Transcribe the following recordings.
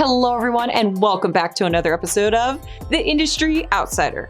Hello everyone and welcome back to another episode of The Industry Outsider,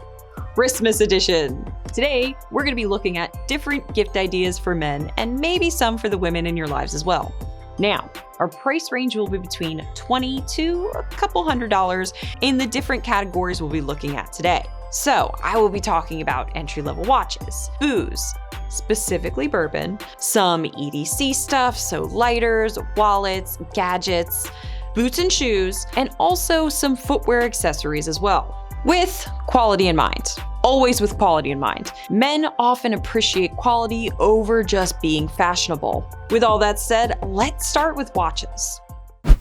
Christmas edition. Today, we're going to be looking at different gift ideas for men and maybe some for the women in your lives as well. Now, our price range will be between $20 to a couple $100 in the different categories we'll be looking at today. So I will be talking about entry-level watches, booze, specifically bourbon, some E.D.C stuff, so lighters, wallets, gadgets, boots and shoes, and also some footwear accessories as well. With quality in mind. Always with quality in mind. Men often appreciate quality over just being fashionable. With all that said, let's start with watches.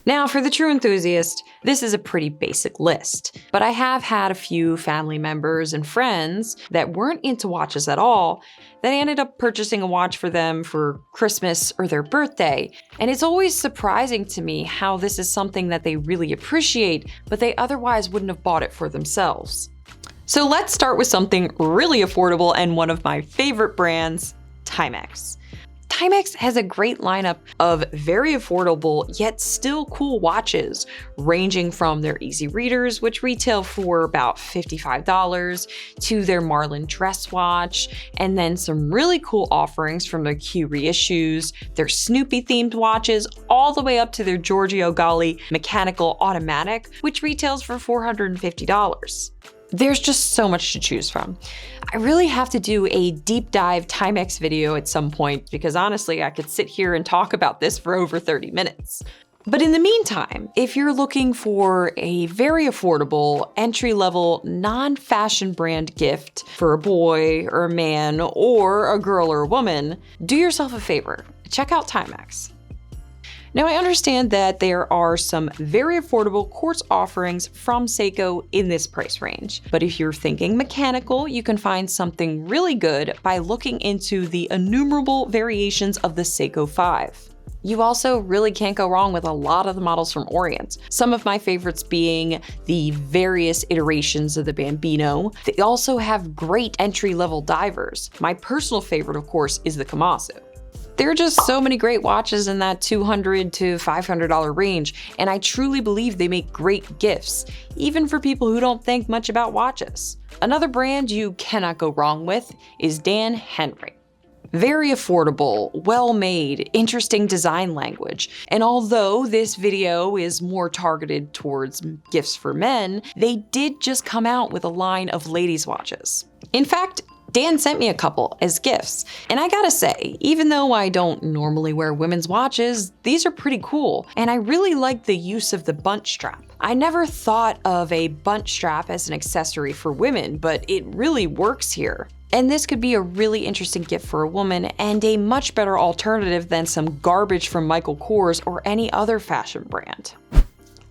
Now, for the true enthusiast, this is a pretty basic list, but I have had a few family members and friends that weren't into watches at all that ended up purchasing a watch for them for Christmas or their birthday. And it's always surprising to me how this is something that they really appreciate, but they otherwise wouldn't have bought it for themselves. So let's start with something really affordable and one of my favorite brands, Timex. Timex has a great lineup of very affordable yet still cool watches, ranging from their easy readers, which retail for about $55, to their Marlin dress watch, and then some really cool offerings from their Q reissues, their Snoopy themed watches, all the way up to their Giorgio Galli mechanical automatic, which retails for $450. There's just so much to choose from. I really have to do a deep dive Timex video at some point because honestly, I could sit here and talk about this for over 30 minutes. But in the meantime, if you're looking for a very affordable, entry-level, non-fashion brand gift for a boy or a man or a girl or a woman, do yourself a favor. Check out Timex. Now, I understand that there are some very affordable quartz offerings from Seiko in this price range. But if you're thinking mechanical, you can find something really good by looking into the innumerable variations of the Seiko 5. You also really can't go wrong with a lot of the models from Orient. Some of my favorites being the various iterations of the Bambino. They also have great entry-level divers. My personal favorite, of course, is the Komatsu. There are just so many great watches in that $200 to $500 range, and I truly believe they make great gifts, even for people who don't think much about watches. Another brand you cannot go wrong with is Dan Henry. Very affordable, well-made, interesting design language, and although this video is more targeted towards gifts for men, they did just come out with a line of ladies' watches. In fact, Dan sent me a couple as gifts, and I gotta say, even though I don't normally wear women's watches, these are pretty cool, and I really like the use of the bunch strap. I never thought of a bunch strap as an accessory for women, but it really works here. And this could be a really interesting gift for a woman and a much better alternative than some garbage from Michael Kors or any other fashion brand.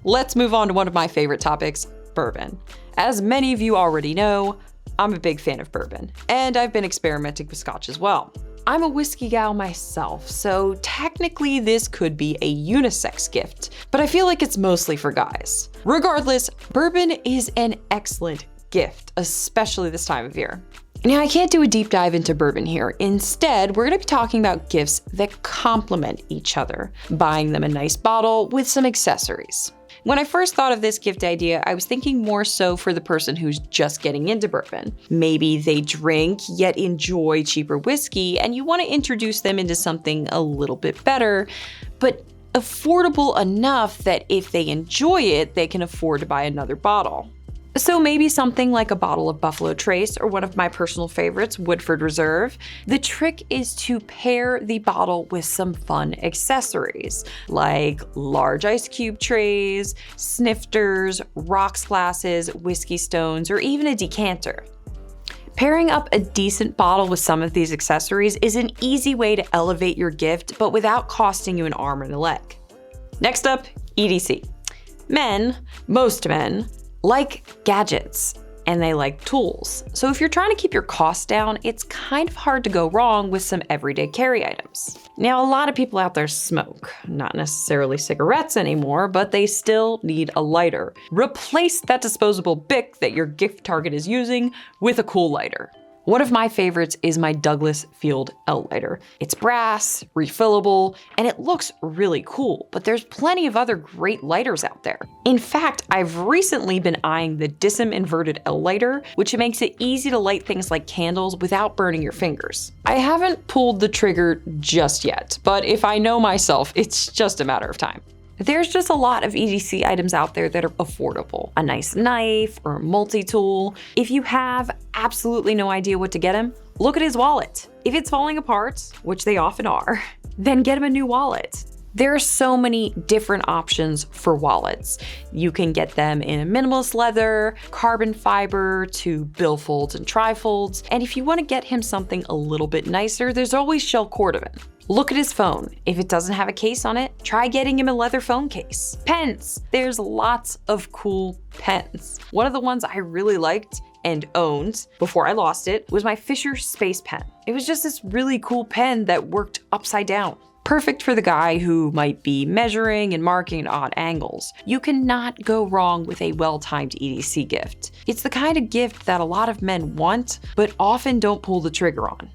Let's move on to one of my favorite topics, bourbon. As many of you already know, I'm a big fan of bourbon, and I've been experimenting with scotch as well. I'm a whiskey gal myself, so technically this could be a unisex gift, but I feel like it's mostly for guys. Regardless, bourbon is an excellent gift, especially this time of year. Now, I can't do a deep dive into bourbon here. Instead, we're gonna be talking about gifts that complement each other, buying them a nice bottle with some accessories. When I first thought of this gift idea, I was thinking more so for the person who's just getting into bourbon. Maybe they drink yet enjoy cheaper whiskey and you want to introduce them into something a little bit better, but affordable enough that if they enjoy it, they can afford to buy another bottle. So maybe something like a bottle of Buffalo Trace or one of my personal favorites, Woodford Reserve. The trick is to pair the bottle with some fun accessories like large ice cube trays, snifters, rocks glasses, whiskey stones, or even a decanter. Pairing up a decent bottle with some of these accessories is an easy way to elevate your gift, but without costing you an arm and a leg. Next up, E.D.C. Men, most men, like gadgets and they like tools. So if you're trying to keep your costs down, it's kind of hard to go wrong with some everyday carry items. Now, a lot of people out there smoke, not necessarily cigarettes anymore, but they still need a lighter. Replace that disposable Bic that your gift target is using with a cool lighter. One of my favorites is my Douglas Field L lighter. It's brass, refillable, and it looks really cool, but there's plenty of other great lighters out there. In fact, I've recently been eyeing the DISM inverted L lighter, which makes it easy to light things like candles without burning your fingers. I haven't pulled the trigger just yet, but if I know myself, it's just a matter of time. There's just a lot of E.D.C items out there that are affordable. A nice knife or multi-tool. If you have absolutely no idea what to get him, look at his wallet. If it's falling apart, which they often are, then get him a new wallet. There are so many different options for wallets. You can get them in a minimalist leather, carbon fiber, to billfolds and trifolds, and if you want to get him something a little bit nicer, there's always shell cordovan. Look at his phone. If it doesn't have a case on it, try getting him a leather phone case. Pens. There's lots of cool pens. One of the ones I really liked and owned before I lost it was my Fisher Space Pen. It was just this really cool pen that worked upside down. Perfect for the guy who might be measuring and marking at odd angles. You cannot go wrong with a well-timed E.D.C gift. It's the kind of gift that a lot of men want, but often don't pull the trigger on.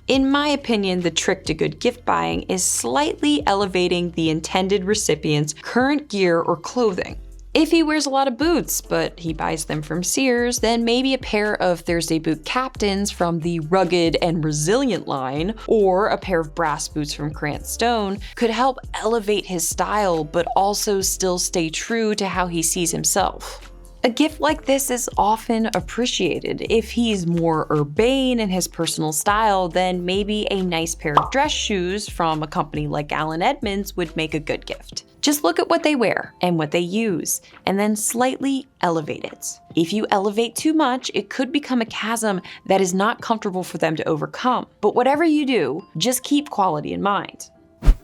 In my opinion, the trick to good gift buying is slightly elevating the intended recipient's current gear or clothing. If he wears a lot of boots, but he buys them from Sears, then maybe a pair of Thursday boot captains from the Rugged and Resilient line, or a pair of brass boots from Grant Stone could help elevate his style, but also still stay true to how he sees himself. A gift like this is often appreciated. If he's more urbane in his personal style, then maybe a nice pair of dress shoes from a company like Allen Edmonds would make a good gift. Just look at what they wear and what they use, and then slightly elevate it. If you elevate too much, it could become a chasm that is not comfortable for them to overcome. But whatever you do, just keep quality in mind.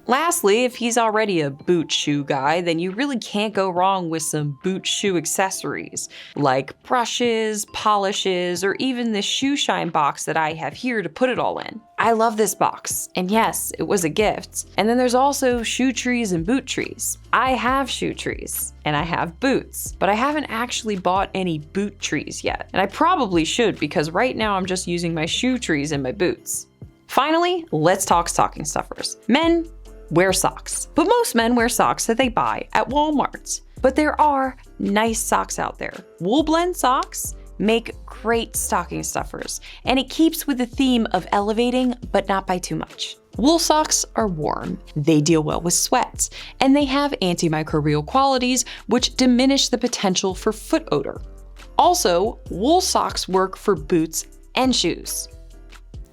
Lastly, if he's already a boot shoe guy, then you really can't go wrong with some boot shoe accessories, like brushes, polishes, or even this shoe shine box that I have here to put it all in. I love this box, and yes, it was a gift. And then there's also shoe trees and boot trees. I have shoe trees, and I have boots, but I haven't actually bought any boot trees yet. And I probably should, because right now I'm just using my shoe trees and my boots. Finally, let's talk stocking stuffers. Men wear socks, but most men wear socks that they buy at Walmart. But there are nice socks out there. Wool blend socks make great stocking stuffers, and it keeps with the theme of elevating, but not by too much. Wool socks are warm, they deal well with sweat, and they have antimicrobial qualities which diminish the potential for foot odor. Also, wool socks work for boots and shoes.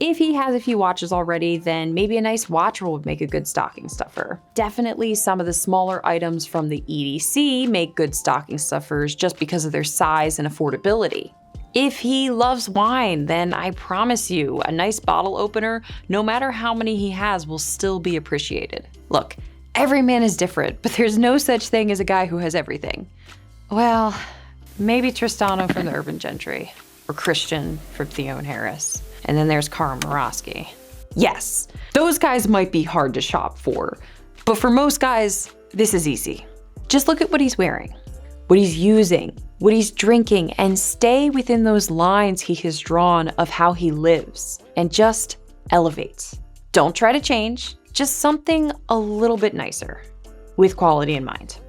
If he has a few watches already, then maybe a nice watch would make a good stocking stuffer. Definitely some of the smaller items from the E.D.C make good stocking stuffers just because of their size and affordability. If he loves wine, then I promise you, a nice bottle opener, no matter how many he has, will still be appreciated. Look, every man is different, but there's no such thing as a guy who has everything. Well, maybe Tristano from the Urban Gentry, or Christian from Theo and Harris. And then there's Carl Morosky. Yes, those guys might be hard to shop for, but for most guys, this is easy. Just look at what he's wearing, what he's using, what he's drinking, and stay within those lines he has drawn of how he lives, and just elevate. Don't try to change, just something a little bit nicer, with quality in mind.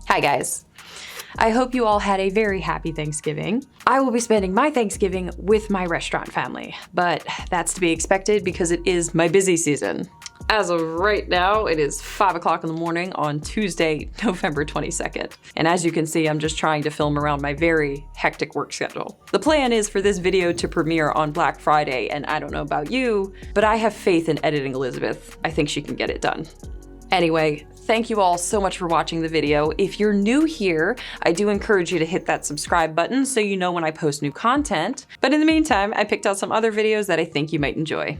Hi guys. I hope you all had a very happy Thanksgiving. I will be spending my Thanksgiving with my restaurant family, but that's to be expected because it is my busy season. As of right now, it is 5 o'clock in the morning on Tuesday, November 22nd. And as you can see, I'm just trying to film around my very hectic work schedule. The plan is for this video to premiere on Black Friday, and I don't know about you, but I have faith in editing Elizabeth. I think she can get it done. Anyway, thank you all so much for watching the video. If you're new here, I do encourage you to hit that subscribe button so you know when I post new content. But in the meantime, I picked out some other videos that I think you might enjoy.